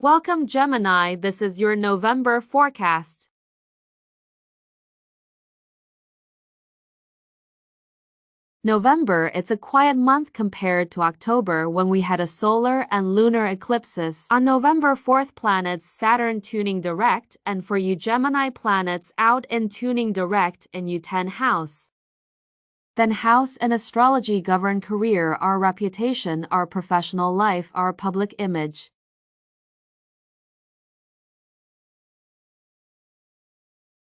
Welcome Gemini, this is your November forecast. November, it's a quiet month compared to October when we had a solar and lunar eclipses. On November 4th, planets Saturn tuning direct, and for you Gemini, planets out in tuning direct in your 10th house. Then house and astrology govern career, our reputation, our professional life, our public image.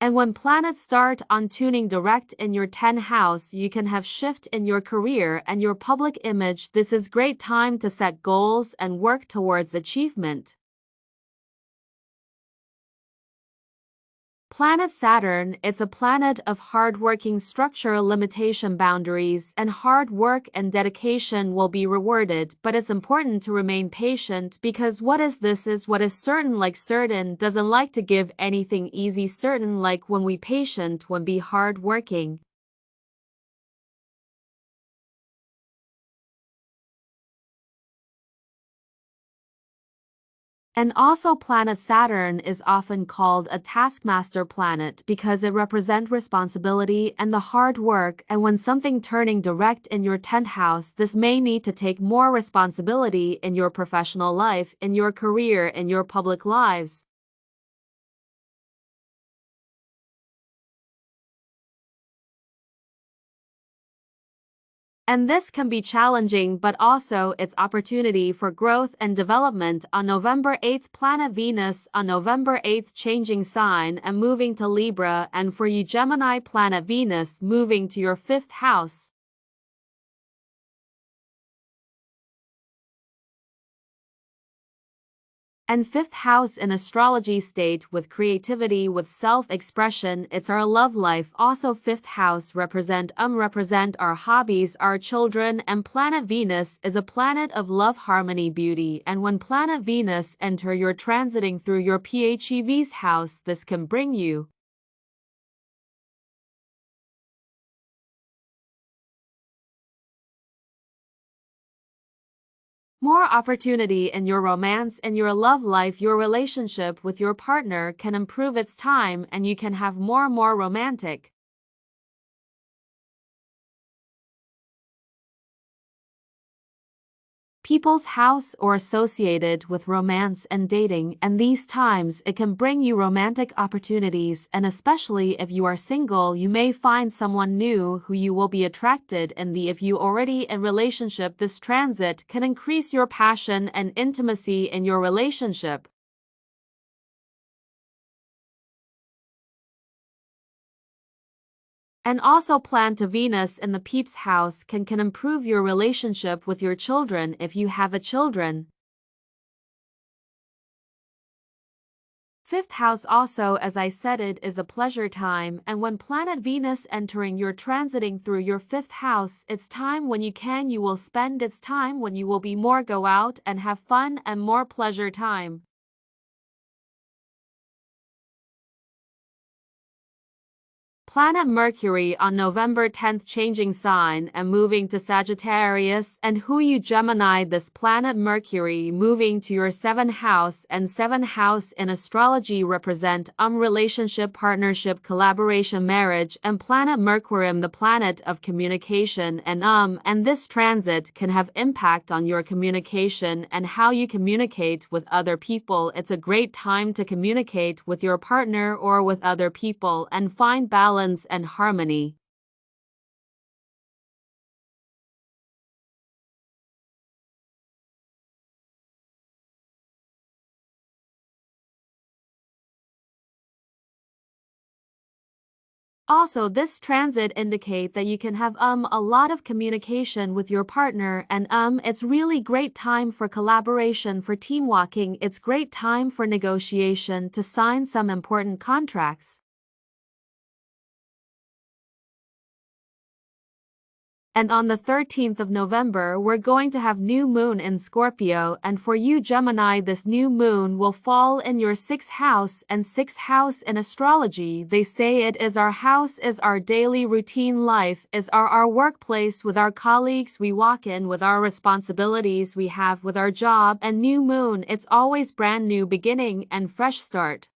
And when planets start on tuning direct in your 10th house, you can have shift in your career and your public image. This is great time to set goals and work towards achievement. Planet Saturn, it's a planet of hard-working structure, limitation, boundaries, and hard work and dedication will be rewarded, but it's important to remain patient because what is certain, like certain doesn't like to give anything easy, certain like when we patient, when be hard-working. And also planet Saturn is often called a taskmaster planet because it represents responsibility and the hard work, and when something turning direct in your 10th house, this may need to take more responsibility in your professional life, in your career, in your public lives. And this can be challenging, but also it's opportunity for growth and development. On November 8th, planet Venus on November 8th changing sign and moving to Libra, and for you Gemini, planet Venus moving to your 5th house. And 5th house in astrology state with creativity, with self-expression, it's our love life. Also 5th house represent our hobbies, our children, and planet Venus is a planet of love, harmony, beauty, and when planet Venus enter your transiting through your PHEV's house, this can bring you more opportunity in your romance and your love life. Your relationship with your partner can improve its time and you can have more romantic. People's house or associated with romance and dating, and these times it can bring you romantic opportunities, and especially if you are single, you may find someone new who you will be attracted in. If you already in relationship, this transit can increase your passion and intimacy in your relationship. And also plan to Venus in the Peeps house can improve your relationship with your children if you have a children. 5th house also, as I said, it is a pleasure time, and when planet Venus entering your transiting through your 5th house, it's time when you will spend, it's time when you will be more go out and have fun and more pleasure time. Planet Mercury on November 10th changing sign and moving to Sagittarius, and who you Gemini, this planet Mercury moving to your 7th house, and 7th house in astrology represent relationship, partnership, collaboration, marriage, and planet Mercury the planet of communication, and this transit can have impact on your communication and how you communicate with other people. It's a great time to communicate with your partner or with other people and find balance and harmony. Also, this transit indicate that you can have a lot of communication with your partner, and it's really great time for collaboration, for team walking. It's great time for negotiation to sign some important contracts. And on the 13th of November, we're going to have new moon in Scorpio, and for you Gemini, this new moon will fall in your 6th house, and 6th house in astrology, they say it is our house, is our daily routine life, is our workplace with our colleagues we walk in, with our responsibilities we have with our job, and new moon, it's always brand new beginning and fresh start.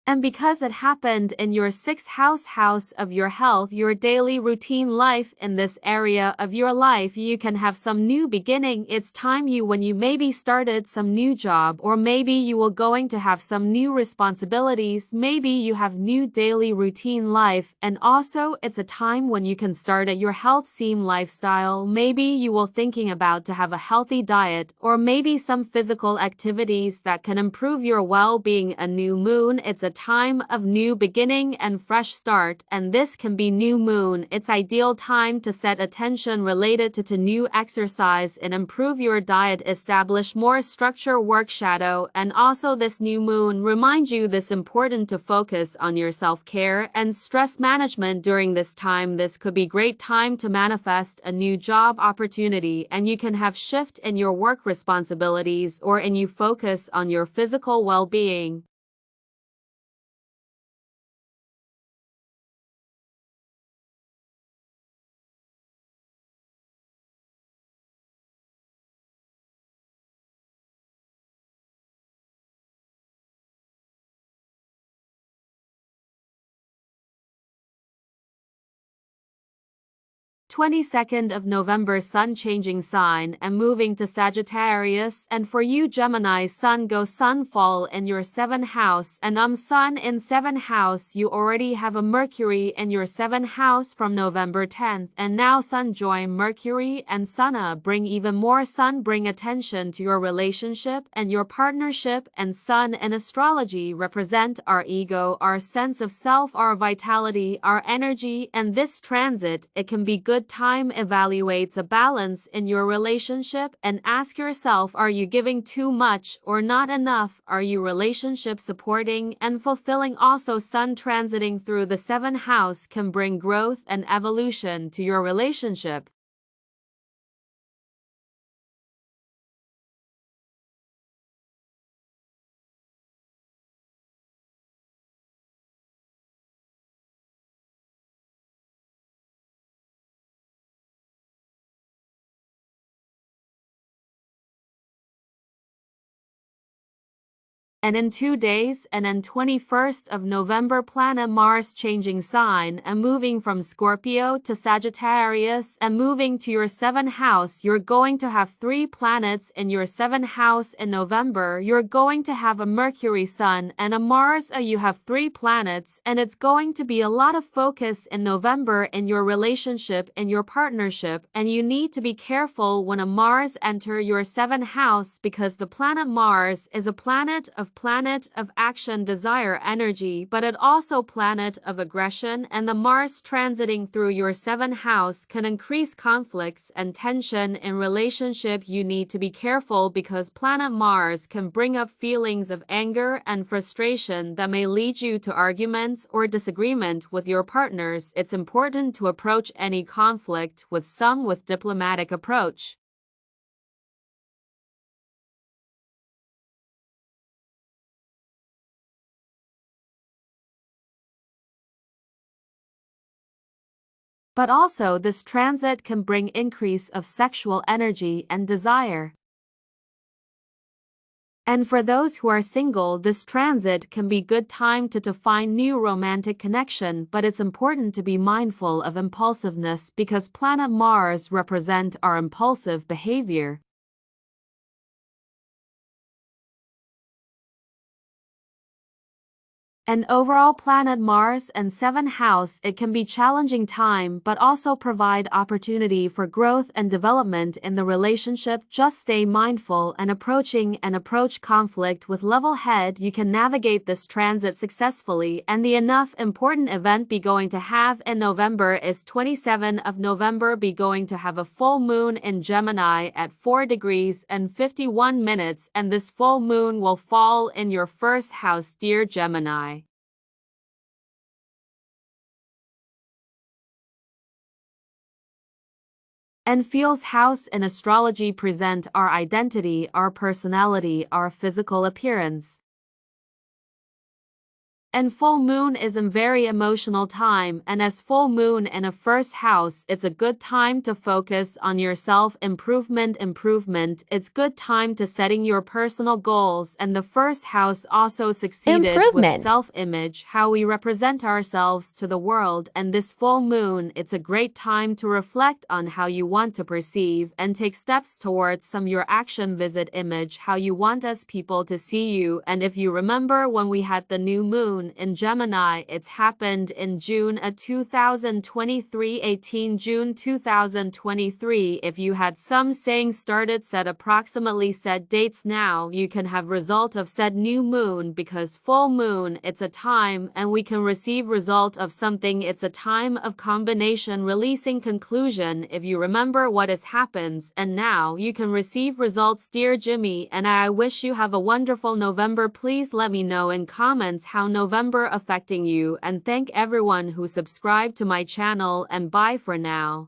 And because it happened in your 6th house of your health, your daily routine life, in this area of your life, you can have some new beginning. It's time when you maybe started some new job, or maybe you will going to have some new responsibilities, maybe you have new daily routine life, and also it's a time when you can start at your health theme lifestyle. Maybe you will thinking about to have a healthy diet, or maybe some physical activities that can improve your well-being. A new moon, it's a time of new beginning and fresh start, and this can be new moon. It's ideal time to set attention related to new exercise and improve your diet, establish more structure, work shadow, and also this new moon reminds you this important to focus on your self-care and stress management during this time. This could be great time to manifest a new job opportunity, and you can have shift in your work responsibilities or in you focus on your physical well-being. Twenty-second of November, Sun changing sign and moving to Sagittarius, and for you Gemini, Sun fall in your 7th house, and Sun in 7th house, you already have a Mercury in your 7th house from November 10th, and now Sun join Mercury and Sun bring even more. Sun bring attention to your relationship and your partnership, and Sun in astrology represent our ego, our sense of self, our vitality, our energy, and this transit, it can be good time evaluates a balance in your relationship and ask yourself, are you giving too much or not enough? Are you relationship supporting and fulfilling? Also, Sun transiting through the 7th house can bring growth and evolution to your relationship. And in 2 days, and on 21st of November, planet Mars changing sign and moving from Scorpio to Sagittarius and moving to your 7th house. You're going to have 3 planets in your 7th house in November. You're going to have a Mercury, Sun, and a Mars. You have 3 planets, and it's going to be a lot of focus in November in your relationship and your partnership, and you need to be careful when a Mars enter your 7th house, because the planet Mars is a planet of action, desire, energy, but it also planet of aggression, and the Mars transiting through your 7th house can increase conflicts and tension in relationship. You need to be careful because planet Mars can bring up feelings of anger and frustration that may lead you to arguments or disagreement with your partners. It's important to approach any conflict with diplomatic approach. But also, this transit can bring increase of sexual energy and desire. And for those who are single, this transit can be good time to find new romantic connection, but it's important to be mindful of impulsiveness because planet Mars represent our impulsive behavior. And overall, planet Mars and 7th house, it can be challenging time but also provide opportunity for growth and development in the relationship. Just stay mindful and approach conflict with level head. You can navigate this transit successfully, and the enough important event be going to have in November is 27 of November be going to have a full moon in Gemini at 4 degrees and 51 minutes, and this full moon will fall in your 1st house, dear Gemini. and feels house in astrology present our identity, our personality, our physical appearance. And full moon is a very emotional time, and as full moon in a first house, it's a good time to focus on your self-improvement. It's good time to setting your personal goals, and the first house also succeeded with self-image, how we represent ourselves to the world, and this full moon, it's a great time to reflect on how you want to perceive and take steps towards some your action visit image, how you want us people to see you. And if you remember when we had the new moon in Gemini, it's happened in June 2023, 18 June 2023. If you had some saying started said approximately said dates, now you can have result of said new moon, because full moon, it's a time and we can receive result of something. It's a time of combination, releasing conclusion. If you remember what has happens, and now you can receive results, dear Jimmy, and I wish you have a wonderful November. Please let me know in comments how November affecting you, and thank everyone who subscribed to my channel, and bye for now.